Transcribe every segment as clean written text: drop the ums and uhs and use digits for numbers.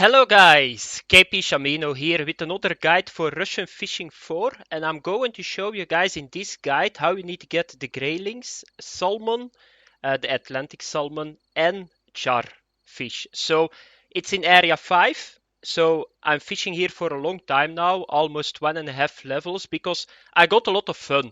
Hello guys, KpShamino here with another guide for Russian Fishing 4, and I'm going to show you guys in this guide how you need to get the Graylings, salmon, the Atlantic salmon, and Char fish. So it's in area 5, so I'm fishing here for a long time now, almost 1.5 levels, because I got a lot of fun.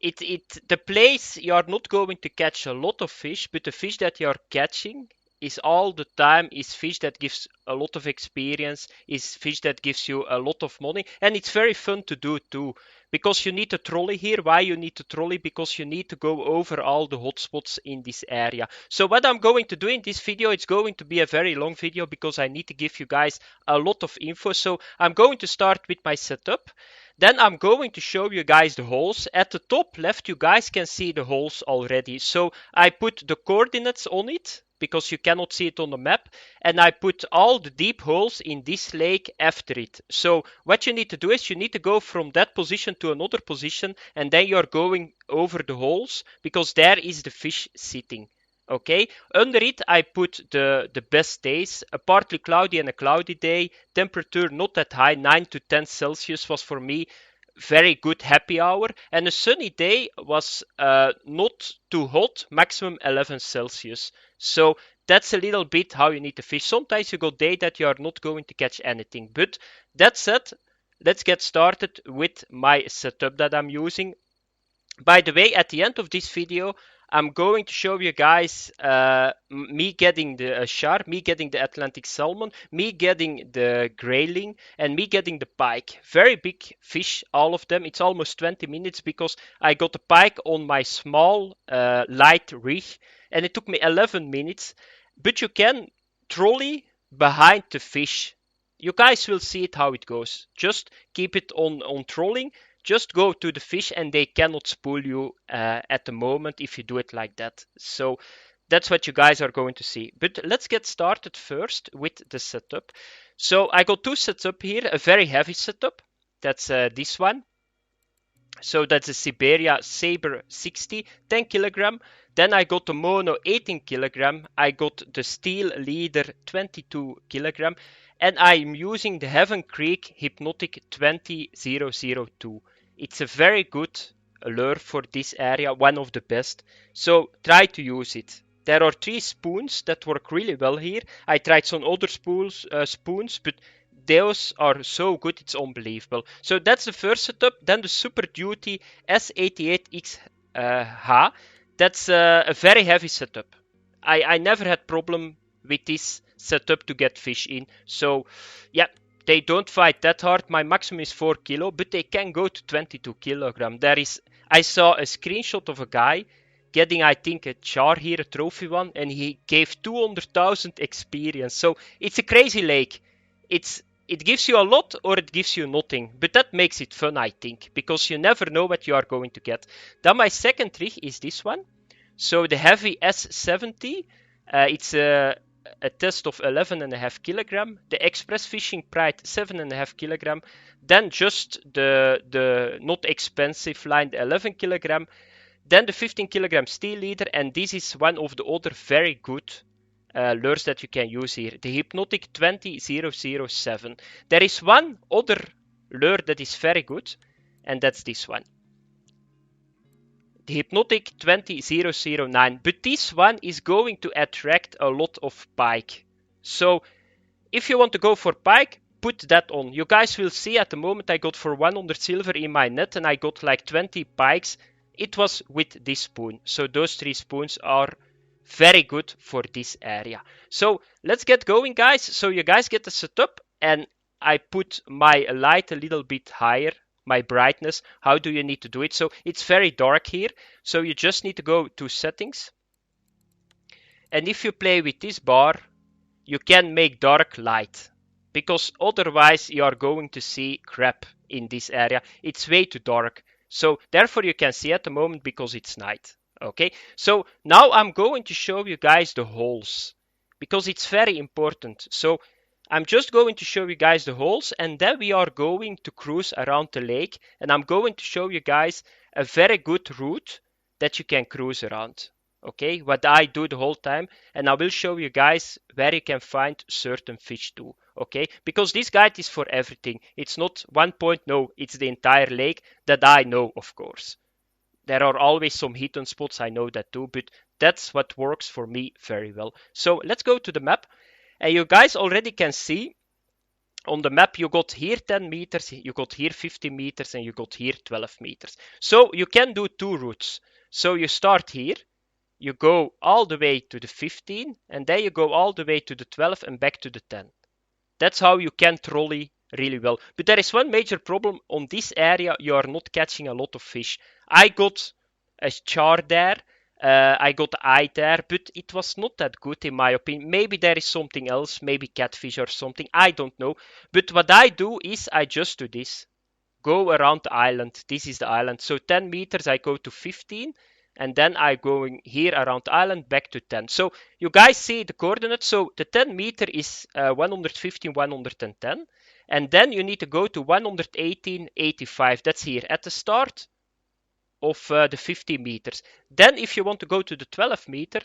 The place you are not going to catch a lot of fish, but the fish that you are catching is all the time is fish that gives a lot of experience, is fish that gives you a lot of money, and it's very fun to do too. Because you need a trolley here. Why you need a trolley? Because you need to go over all the hotspots in this area. So what I'm going to do in this video, it's going to be a very long video because I need to give you guys a lot of info. So I'm going to start with my setup. Then I'm going to show you guys the holes. At the top left, you guys can see the holes already. So I put the coordinates on it because you cannot see it on the map. And I put all the deep holes in this lake after it. So what you need to do is you need to go from that position to another position. And then you're going over the holes because there is the fish sitting. Okay, under it I put the best days, a partly cloudy and a cloudy day, temperature not that high, 9 to 10 Celsius was for me very good happy hour, and a sunny day was not too hot, maximum 11 Celsius. So that's a little bit how you need to fish. Sometimes you got day that you are not going to catch anything, but that said, let's get started with my setup that I'm using. By the way, at the end of this video, I'm going to show you guys me getting the Char, me getting the Atlantic salmon, me getting the Grayling, and me getting the Pike. Very big fish, all of them. It's almost 20 minutes because I got the Pike on my small light rig, and it took me 11 minutes. But you can trolley behind the fish. You guys will see it how it goes. Just keep it on trolling. Just go to the fish and they cannot spool you at the moment if you do it like that. So that's what you guys are going to see. But let's get started first with the setup. So I got two sets up here, a very heavy setup. That's this one. So that's a Siberia Saber 60, 10 kilogram. Then I got the Mono 18 kilogram. I got the Steel Leader 22 kilogram. And I'm using the Heaven Creek Hypnotic 20002. It's a very good lure for this area, one of the best. So try to use it. There are 3 spoons that work really well here. I tried some other spoons, but those are so good, it's unbelievable. So that's the first setup. Then the Super Duty S88XH. That's a very heavy setup. I never had problem with this setup to get fish in. So yeah, they don't fight that hard. My maximum is 4 kilo, but they can go to 22 kilogram. I saw a screenshot of a guy getting, I think, a Char here, a trophy one, and he gave 200,000 experience. So it's a crazy lake. It gives you a lot or it gives you nothing, but that makes it fun, I think, because you never know what you are going to get. Then my second rig is this one. So the Heavy S70, it's a test of 11.5 kilogram. The Express Fishing Pride 7.5 kilogram. Then just the not expensive line, the 11 kilogram. Then the 15 kilogram Steel Leader, and this is one of the other very good lures that you can use here, the Hypnotic 20007. There is one other lure that is very good, and that's this one, the Hypnotic 20009. But this one is going to attract a lot of pike. So if you want to go for pike, put that on. You guys will see at the moment I got for 100 silver in my net and I got like 20 pikes. It was with this spoon. So those 3 spoons are very good for this area. So let's get going, guys. So you guys get the setup, and I put my light a little bit higher, my brightness. How do you need to do it? So it's very dark here. So you just need to go to settings. And if you play with this bar, you can make dark light, because otherwise you are going to see crap in this area. It's way too dark. So therefore you can see at the moment because it's night. Okay, so now I'm going to show you guys the holes because it's very important. So I'm just going to show you guys the holes, and then we are going to cruise around the lake, and I'm going to show you guys a very good route that you can cruise around. Okay, what I do the whole time, and I will show you guys where you can find certain fish too. Okay, because this guide is for everything. It's not one point, no, it's the entire lake that I know, of course. There are always some hidden spots, I know that too, but that's what works for me very well. So let's go to the map, and you guys already can see on the map you got here 10 meters, you got here 50 meters, and you got here 12 meters. So you can do two routes. So you start here, you go all the way to the 15, and then you go all the way to the 12 and back to the 10. That's how you can trolley really well. But there is one major problem on this area. You are not catching a lot of fish. I got a char there. I got eye there, but it was not that good in my opinion. Maybe there is something else, maybe catfish or something. I don't know. But what I do is I just do this. Go around the island. This is the island. So 10 meters, I go to 15. And then I going here around the island back to 10. So you guys see the coordinates. So the 10 meter is 115, 110. And then you need to go to 118, 85. That's here at the start of the 50 meters. Then if you want to go to the 12 meter,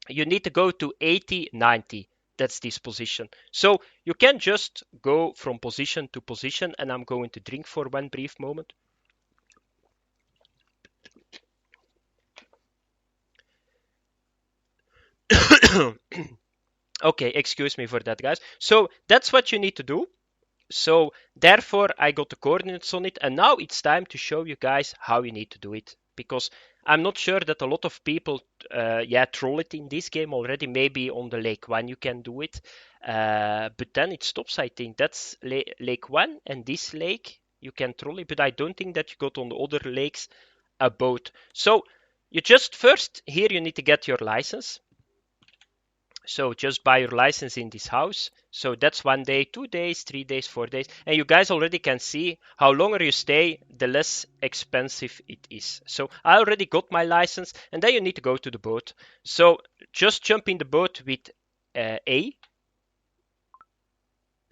you need to go to 80, 90. That's this position. So you can just go from position to position, and I'm going to drink for one brief moment. Okay, excuse me for that, guys. So that's what you need to do. So therefore, I got the coordinates on it, and now it's time to show you guys how you need to do it. Because I'm not sure that a lot of people, troll it in this game already. Maybe on the Lake 1 you can do it, but then it stops, I think. That's Lake 1, and this lake you can troll it, but I don't think that you got on the other lakes a boat. So you just first, here you need to get your license. So just buy your license in this house. So that's 1 day, 2 days, 3 days, 4 days. And you guys already can see how longer you stay, the less expensive it is. So I already got my license, and then you need to go to the boat. So just jump in the boat with A.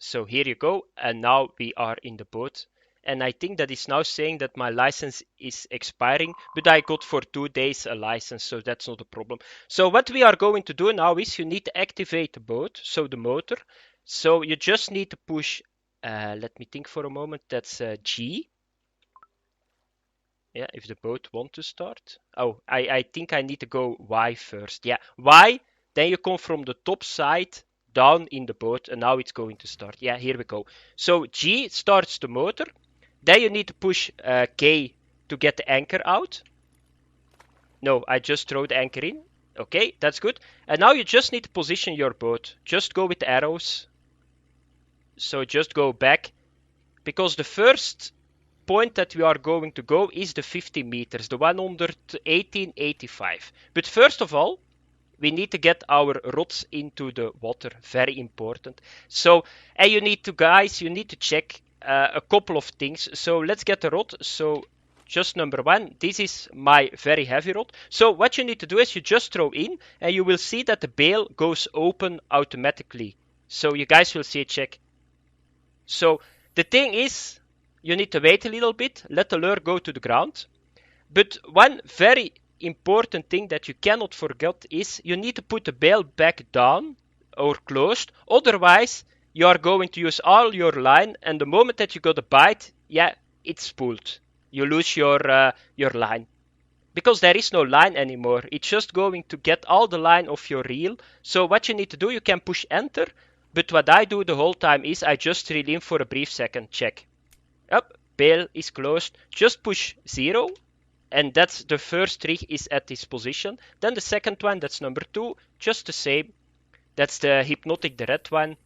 So here you go. And now we are in the boat. And I think that it's now saying that my license is expiring, but I got for 2 days a license, so that's not a problem. So what we are going to do now is you need to activate the boat, so the motor. So you just need to push, let me think for a moment, that's G. Yeah, if the boat wants to start. Oh, I think I need to go Y first. Yeah, Y, then you come from the top side down in the boat, and now it's going to start. Yeah, here we go. So G starts the motor. Then you need to push K to get the anchor out. No, I just throw the anchor in. Okay, that's good. And now you just need to position your boat. Just go with the arrows. So just go back. Because the first point that we are going to go is the 50 meters, the 118.85. But first of all, we need to get our rods into the water. Very important. So, and you need to check a couple of things. So let's get the rod. So just number 1, this is my very heavy rod. So what you need to do is you just throw in, and you will see that the bail goes open automatically. So you guys will see a check. So the thing is, you need to wait a little bit, let the lure go to the ground. But one very important thing that you cannot forget is you need to put the bail back down or closed. Otherwise, you are going to use all your line, and the moment that you got a bite, yeah, it's pulled. You lose your line. Because there is no line anymore. It's just going to get all the line of your reel. So what you need to do, you can push enter. But what I do the whole time is I just reel in for a brief second. Check. Up, bail is closed. Just push 0. And that's the first rig is at this position. Then the second one, that's number 2. Just the same. That's the hypnotic, the red one.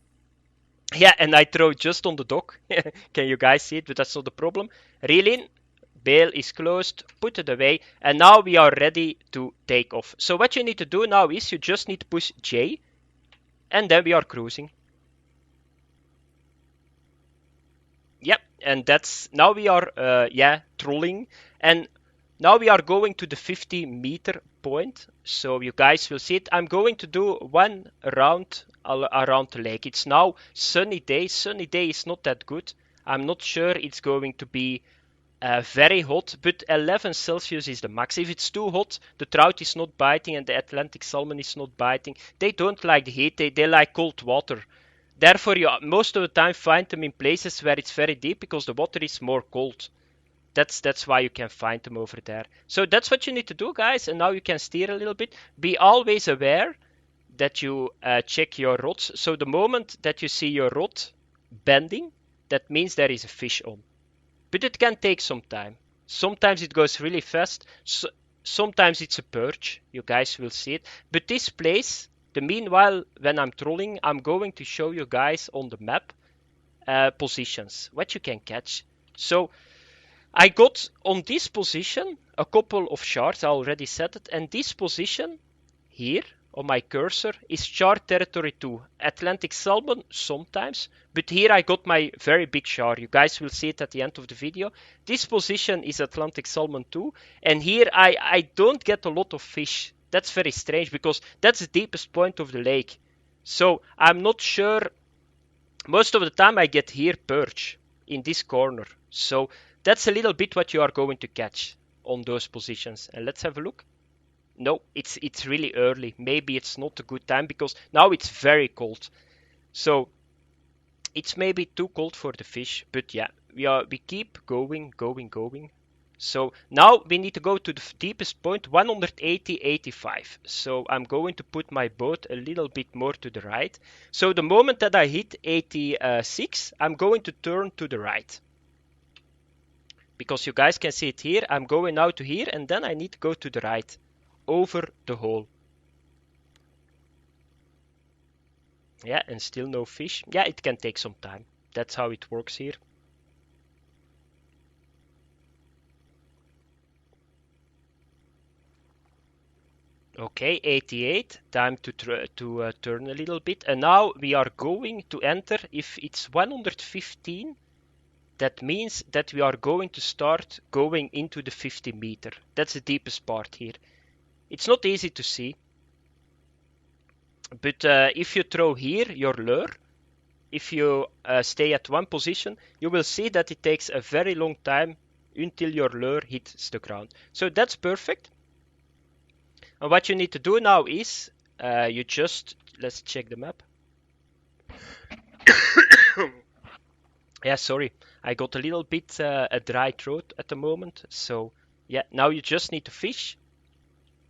Yeah, and I throw just on the dock. Can you guys see it? But that's not the problem. Reel in. Bail is closed, put it away, and now we are ready to take off. So what you need to do now is you just need to push J, and then we are cruising. Yep, and that's, now we are, trolling, and now we are going to the 50 meter point, so you guys will see it. I'm going to do one round around the lake. It's now sunny day. Sunny day is not that good. I'm not sure it's going to be very hot, but 11 Celsius is the max. If it's too hot, the trout is not biting and the Atlantic salmon is not biting. They don't like the heat, they like cold water. Therefore, you most of the time find them in places where it's very deep because the water is more cold. That's why you can find them over there. So that's what you need to do, guys. And now you can steer a little bit. Be always aware that you check your rods. So the moment that you see your rod bending, that means there is a fish on. But it can take some time. Sometimes it goes really fast. Sometimes it's a perch. You guys will see it. But this place, meanwhile, when I'm trolling, I'm going to show you guys on the map positions, what you can catch. So I got on this position a couple of shards, I already said it, and this position here on my cursor is Char territory 2. Atlantic salmon sometimes, but here I got my very big char. You guys will see it at the end of the video. This position is Atlantic salmon 2, and here I don't get a lot of fish. That's very strange because that's the deepest point of the lake. So I'm not sure. Most of the time I get here perch in this corner. So that's a little bit what you are going to catch on those positions. And let's have a look. No, it's really early. Maybe it's not a good time because now it's very cold. So it's maybe too cold for the fish. But yeah, we keep going. So now we need to go to the deepest point, 180.85. So I'm going to put my boat a little bit more to the right. So the moment that I hit 86, I'm going to turn to the right. Because you guys can see it here, I'm going now to here and then I need to go to the right, over the hole. Yeah, and still no fish. Yeah, it can take some time. That's how it works here. Okay, 88, time to turn a little bit. And now we are going to enter, if it's 115, that means that we are going to start going into the 50 meter. That's the deepest part here. It's not easy to see. But if you throw here your lure, if you stay at one position, you will see that it takes a very long time until your lure hits the ground. So that's perfect. And what you need to do now is, let's check the map. Yeah, sorry, I got a little bit a dry throat at the moment. So yeah, now you just need to fish.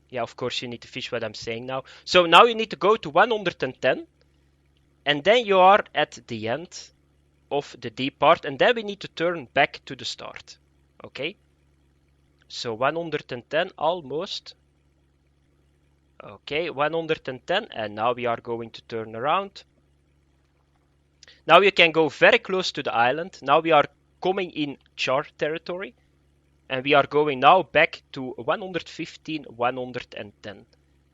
Yeah, of course you need to fish what I'm saying now. So now you need to go to 110. And then you are at the end of the deep part. And then we need to turn back to the start. Okay? So 110 almost. Okay, 110, and now we are going to turn around. Now you can go very close to the island. Now we are coming in Char territory, and we are going now back to 115, 110.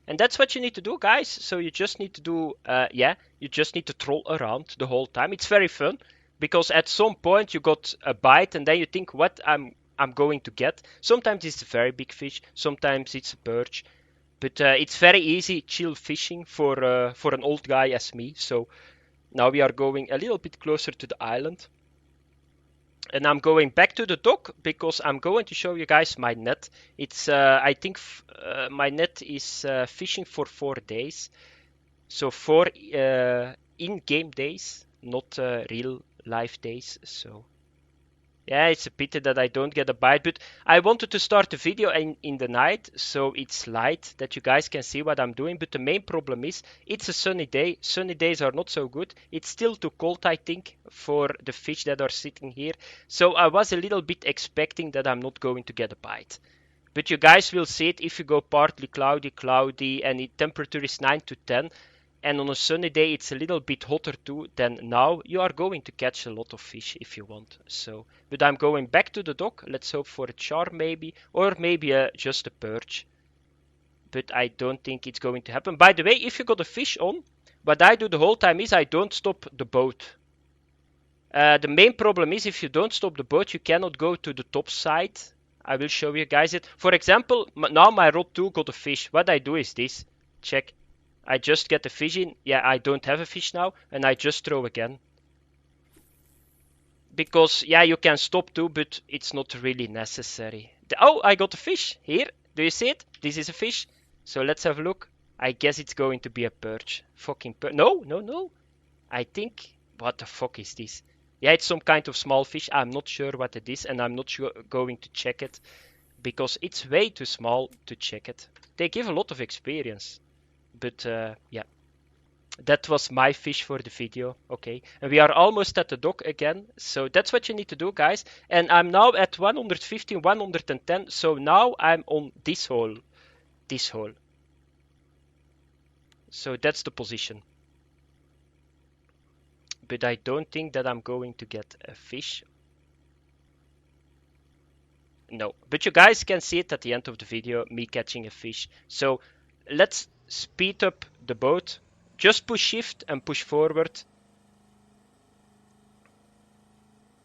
And that's what you need to do, guys. So you just need to do, you just need to troll around the whole time. It's very fun, because at some point you got a bite, and then you think, what I'm going to get. Sometimes it's a very big fish, sometimes it's a perch. But it's very easy, chill fishing for an old guy as me. So now we are going a little bit closer to the island. And I'm going back to the dock because I'm going to show you guys my net. It's, I think my net is fishing for 4 days. So 4 in-game days, not real life days. So yeah, it's a pity that I don't get a bite, but I wanted to start the video in the night, so it's light, that you guys can see what I'm doing. But the main problem is, it's a sunny day. Sunny days are not so good. It's still too cold, I think, for the fish that are sitting here. So I was a little bit expecting that I'm not going to get a bite. But you guys will see it if you go partly cloudy, and the temperature is 9 to 10. And on a sunny day, it's a little bit hotter too than now. You are going to catch a lot of fish if you want. So, but I'm going back to the dock. Let's hope for a char maybe, or maybe just a perch. But I don't think it's going to happen. By the way, if you got a fish on, what I do the whole time is I don't stop the boat. The main problem is if you don't stop the boat, you cannot go to the top side. I will show you guys it. For example, now my rod 2 got a fish. What I do is this. Check. I just get the fish in. Yeah, I don't have a fish now, and I just throw again. Because, yeah, you can stop too, but it's not really necessary. Oh, I got a fish here. Do you see it? This is a fish. So let's have a look. I guess it's going to be a perch. Fucking perch. No. I think, what the fuck is this? Yeah, it's some kind of small fish. I'm not sure what it is, and I'm not sure going to check it because it's way too small to check it. They give a lot of experience, but yeah. That was my fish for the video. Okay, and we are almost at the dock again, so that's what you need to do, guys. And I'm now at 115, 110, so now I'm on this hole. This hole. So that's the position. But I don't think that I'm going to get a fish. No, but you guys can see it at the end of the video, me catching a fish. So let's speed up the boat. Just push shift and push forward.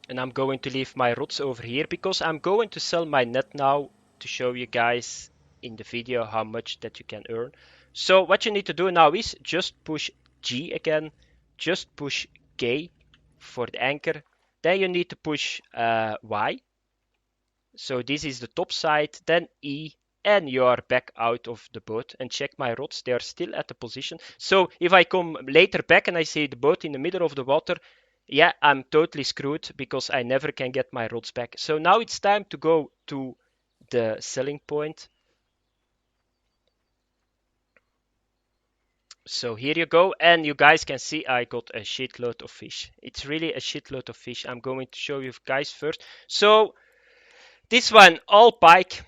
And I'm going to leave my rods over here because I'm going to sell my net now to show you guys in the video how much that you can earn. So what you need to do now is just push G again, just push K for the anchor. Then you need to push Y. So this is the top side, then E, and you are back out of the boat. And check my rods, they are still at the position. So if I come later back and I see the boat in the middle of the water, yeah, I'm totally screwed because I never can get my rods back. So now it's time to go to the selling point. So here you go, and you guys can see I got a shitload of fish. It's really a shitload of fish. I'm going to show you guys first. So this one, all pike,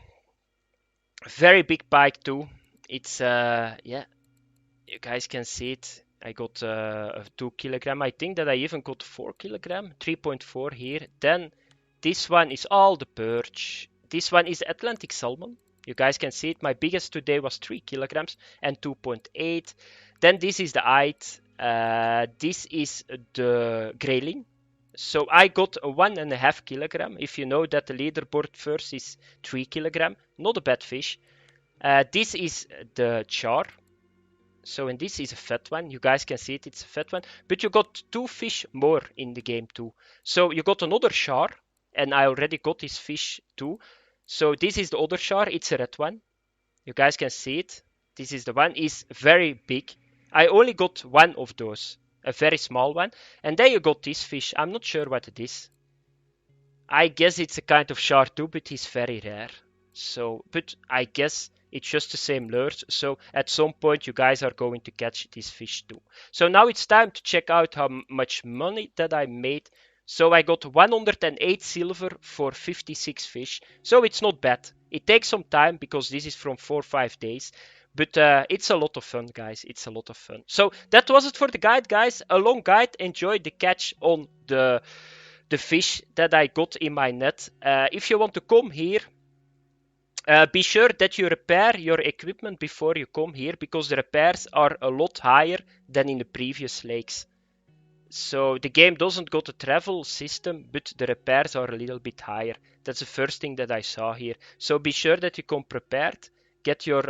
very big pike too. It's yeah, you guys can see it. I got 2 kilogram. I think that I even got 4 kilogram, 3.4 here. Then this one is all the perch. This one is Atlantic salmon. You guys can see it. My biggest today was 3 kilograms and 2.8. Then this is the height. This is the grayling. So I got a 1.5 kilogram. If you know that the leaderboard first is 3 kilogram, not a bad fish. This is the char. So, and this is a fat one. You guys can see it, it's a fat one. But you got 2 fish more in the game too. So you got another char, and I already got this fish too. So this is the other char, it's a red one. You guys can see it. This is the one, is very big. I only got one of those, a very small one. And then you got this fish, I'm not sure what it is. I guess it's a kind of char too, but he's very rare. So, but I guess it's just the same lures. So at some point you guys are going to catch this fish too. So now it's time to check out how much money that I made. So I got 108 silver for 56 fish. So it's not bad. It takes some time because this is from 4 or 5 days. But it's a lot of fun, guys. It's a lot of fun. So that was it for the guide, guys. A long guide. Enjoy the catch on the fish that I got in my net. If you want to come here, be sure that you repair your equipment before you come here because the repairs are a lot higher than in the previous lakes. So the game doesn't got a travel system, but the repairs are a little bit higher. That's the first thing that I saw here. So be sure that you come prepared, get your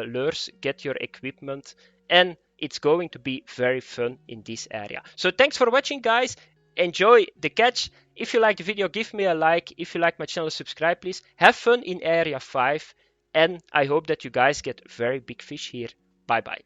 lures, get your equipment, and it's going to be very fun in this area. So thanks for watching, guys. Enjoy the catch. If you like the video, give me a like. If you like my channel, subscribe please. Have fun in area 5, and I hope that you guys get very big fish here. Bye bye.